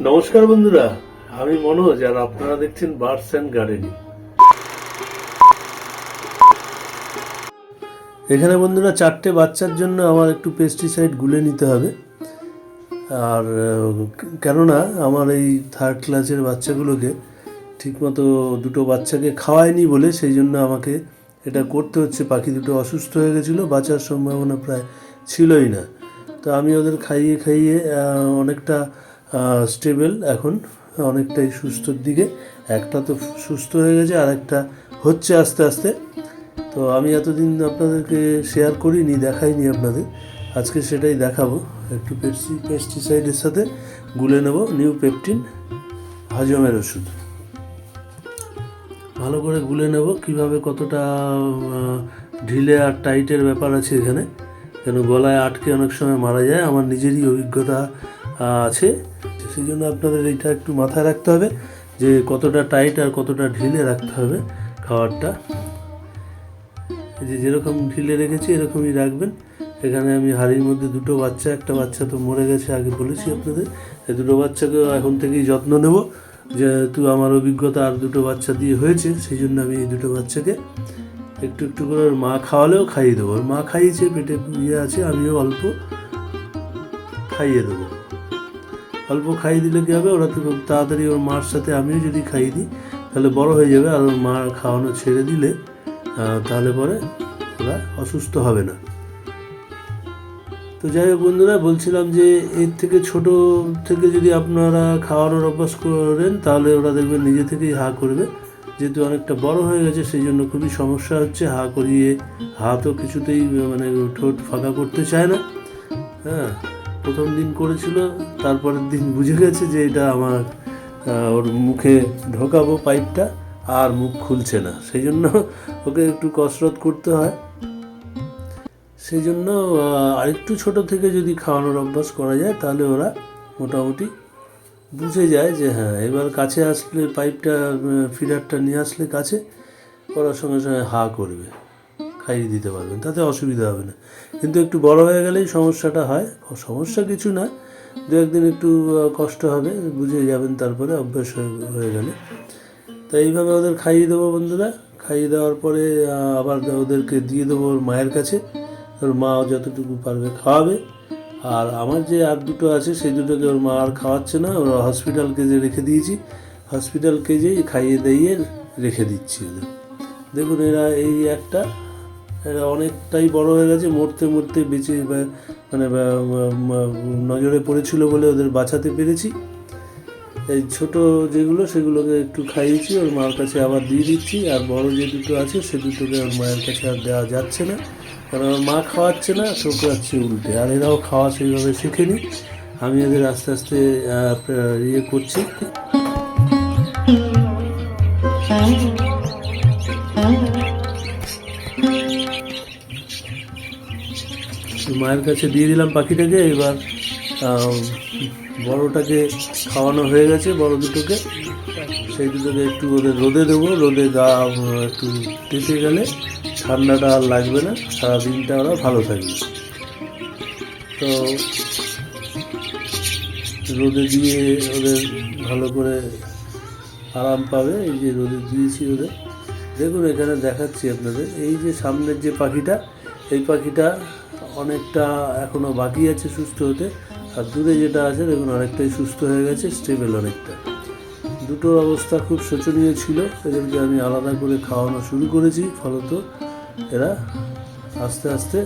নমস্কার বন্ধুরা, আমি মনোজ আর আপনারা দেখছেন বার্ডস অ্যান্ড গার্ডেনিং। এখানে বন্ধুরা 4টে বাচ্চার জন্য আমার একটু পেস্টিসাইড গুলে নিতে হবে। আর কেননা আমার এই 3rd ক্লাসের বাচ্চাগুলোকে ঠিকমতো দুটো বাচ্চাকে খাওয়ায়নি বলে সেই জন্য আমাকে এটা করতে হচ্ছে। পাখি দুটো অসুস্থ হয়ে গেছিলো, বাঁচার সম্ভাবনা প্রায় ছিলই না। তো আমি ওদের খাইয়ে খাইয়ে অনেকটা স্টেবল, এখন অনেকটাই সুস্থর দিকে। একটা তো সুস্থ হয়ে গেছে, আর একটা হচ্ছে আস্তে আস্তে। তো আমি এতদিন আপনাদেরকে শেয়ার করিনি, দেখাইনি আপনাদের, আজকে সেটাই দেখাবো। একটু পেস্টিসাইডের সাথে গুলে নেব নিউ পেপটিন হজমের ওষুধ। ভালো করে গুলে নেব। কিভাবে, কতটা ঢিলে আর টাইটের ব্যাপার আছে এখানে, কেন গলায় আটকে অনেক সময় মারা যায়। আমার নিজেরই অভিজ্ঞতা আছে, সেই জন্য আপনাদের এইটা একটু মাথায় রাখতে হবে যে কতটা টাইট আর কতটা ঢিলে রাখতে হবে খাবারটা। এই যে যেরকম ঢিলে রেখেছি এরকমই রাখবেন। এখানে আমি হাঁড়ির মধ্যে দুটো বাচ্চা, একটা বাচ্চা তো মরে গেছে, আগে বলেছি আপনাদের। এই দুটো বাচ্চাকে এখন থেকেই যত্ন নেব, যেহেতু আমার অভিজ্ঞতা আর দুটো বাচ্চা দিয়ে হয়েছে, সেই জন্য আমি এই দুটো বাচ্চাকে একটু একটু করে ওর মা খাওয়ালেও খাইয়ে দেবো। ওর মা খাইয়েছে, পেটে আছে, আমিও অল্প খাইয়ে দেবো। অল্প খাইয়ে দিলে কী হবে, ওরা তো খুব তাড়াতাড়ি ওর মার সাথে আমিও যদি খাইয়ে দিই তাহলে বড় হয়ে যাবে। আর ওর মা খাওয়ানো ছেড়ে দিলে তাহলে পরে ওরা অসুস্থ হবে না। তো যাই হোক বন্ধুরা, বলছিলাম যে এর থেকে ছোট থেকে যদি আপনারা খাওয়ানোর অভ্যাস করেন তাহলে ওরা দেখবেন নিজে থেকেই হা করবে। যেহেতু অনেকটা বড় হয়ে গেছে সেই জন্য খুবই সমস্যা হচ্ছে। হা করিয়ে, হা তো কিছুতেই মানে ঠোঁট ফাঁকা করতে চায় না। হ্যাঁ, প্রথম দিন করেছিল, তারপরের দিন বুঝে গেছে যে এটা আমার ওর মুখে ঢোকাবো পাইপটা, আর মুখ খুলছে না। সেই জন্য ওকে একটু কসরত করতে হয়। সেই জন্য আরেকটু ছোট থেকে যদি খাওয়ানোর অভ্যাস করা যায় তাহলে ওরা মোটামুটি বুঝে যায় যে হ্যাঁ, এবার কাছে আসলে পাইপটা, ফিডারটা নিয়ে আসলে কাছে, ওরা সঙ্গে সঙ্গে হা করবে, খাইয়ে দিতে পারবেন, তাতে অসুবিধা হবে না। কিন্তু একটু বড় হয়ে গেলেই সমস্যাটা হয়। সমস্যা কিছু না, 2-1 দিন একটু কষ্ট হবে, বুঝে যাবেন তারপরে অভ্যাস হয়ে গেলে। তো এইভাবে ওদের খাইয়ে দেবো বন্ধুরা। খাইয়ে দেওয়ার পরে আবার ওদেরকে দিয়ে দেবো ওর মায়ের কাছে। ওর মা যতটুকু পারবে খাওয়াবে। আর আমার যে আর দুটো আছে সেই দুটোকে ওর মা আর খাওয়াচ্ছে না, ওরা হসপিটাল কেজে রেখে দিয়েছি। হসপিটাল কেজেই খাইয়ে দাইয়ে রেখে দিচ্ছি ওদের। দেখুন এরা, এই একটা, এরা অনেকটাই বড় হয়ে গেছে, মরতে মরতে বেঁচে মানে নজরে পড়েছিল বলে ওদের বাঁচাতে পেরেছি। এই ছোট যেগুলো সেগুলোকে একটু খাইয়েছি, ওর মার কাছে আবার দিয়ে দিচ্ছি। আর বড় যে দুটো আছে সে দুটোকে ওর মায়ের কাছে আর দেওয়া যাচ্ছে না, কারণ ওর মা খাওয়াচ্ছে না, ঠোকরাচ্ছে উল্টে। আর এরাও খাওয়া সেইভাবে শেখেনি। আমি এদের আস্তে আস্তে ইয়ে করছি। মায়ের কাছে দিয়ে দিলাম পাখিটাকে। এবার বড়টাকে খাওয়ানো হয়ে গেছে, বড় দুটোকে। সেই দুটোকে একটু ওদের রোদে দেবো, রোদে গা একটু টেপে গেলে ঠান্ডাটা আর লাগবে না, সারাদিনটা ওরা ভালো থাকবে। তো রোদে দিয়ে ওদের ভালো করে আরাম পাবে। এই যে রোদে দিয়েছি ওদের, দেখুন এখানে দেখাচ্ছি আপনাদের। এই যে সামনের যে পাখিটা, এই পাখিটা অনেকটা এখনও বাকি আছে সুস্থ হতে। আর দূরে যেটা আছে দেখুন অনেকটাই সুস্থ হয়ে গেছে, স্টেবল অনেকটা। দুটোর অবস্থা খুব শোচনীয় ছিল, এদেরকে আমি আলাদা করে খাওয়ানো শুরু করেছি, ফলত এরা আস্তে আস্তে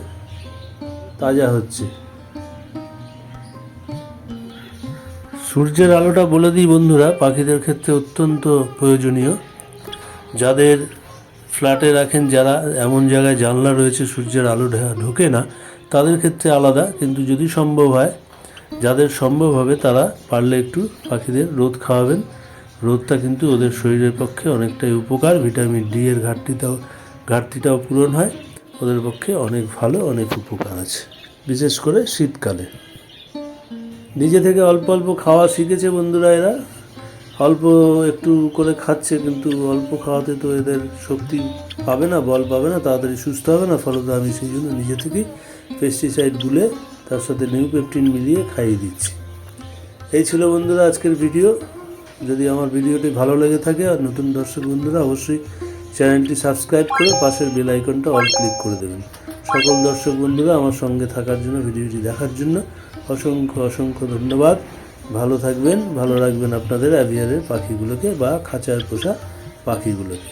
তাজা হচ্ছে। সূর্যের আলোটা বলে দিই বন্ধুরা, পাখিদের ক্ষেত্রে অত্যন্ত প্রয়োজনীয়। যাদের ফ্ল্যাটে রাখেন, যারা এমন জায়গায় জানলা রয়েছে সূর্যের আলো ঢোকে না, তাদের ক্ষেত্রে আলাদা। কিন্তু যদি সম্ভব হয়, যাদের সম্ভব হবে তারা পারলে একটু পাখিদের রোদ খাওয়াবেন। রোদটা কিন্তু ওদের শরীরের পক্ষে অনেকটাই উপকার। ভিটামিন ডি এর ঘাটতিটাও পূরণ হয়, ওদের পক্ষে অনেক ভালো, অনেক উপকার আছে, বিশেষ করে শীতকালে। নিজে থেকে অল্প অল্প খাওয়া শিখেছে বন্ধুরা এরা, অল্প একটু করে খাচ্ছে, কিন্তু অল্প খাওয়াতে তো এদের শক্তি পাবে না, বল পাবে না, তাড়াতাড়ি সুস্থ হবে না। ফলত আমি সেই জন্য নিজে থেকেই পেস্টিসাইড গুলে তার সাথে নিউ পেপটিন মিলিয়ে খাইয়ে দিচ্ছি। এই ছিল বন্ধুরা আজকের ভিডিও। যদি আমার ভিডিওটি ভালো লেগে থাকে আর নতুন দর্শক বন্ধুরা অবশ্যই চ্যানেলটি সাবস্ক্রাইব করে পাশের বেল আইকনটা অল ক্লিক করে দেবেন। সকল দর্শক বন্ধুরা আমার সঙ্গে থাকার জন্য, ভিডিওটি দেখার জন্য অসংখ্য অসংখ্য ধন্যবাদ। ভালো থাকবেন, ভালো রাখবেন আপনাদের অ্যাভিয়ারের পাখিগুলোকে বা খাঁচায় পোষা পাখিগুলোকে।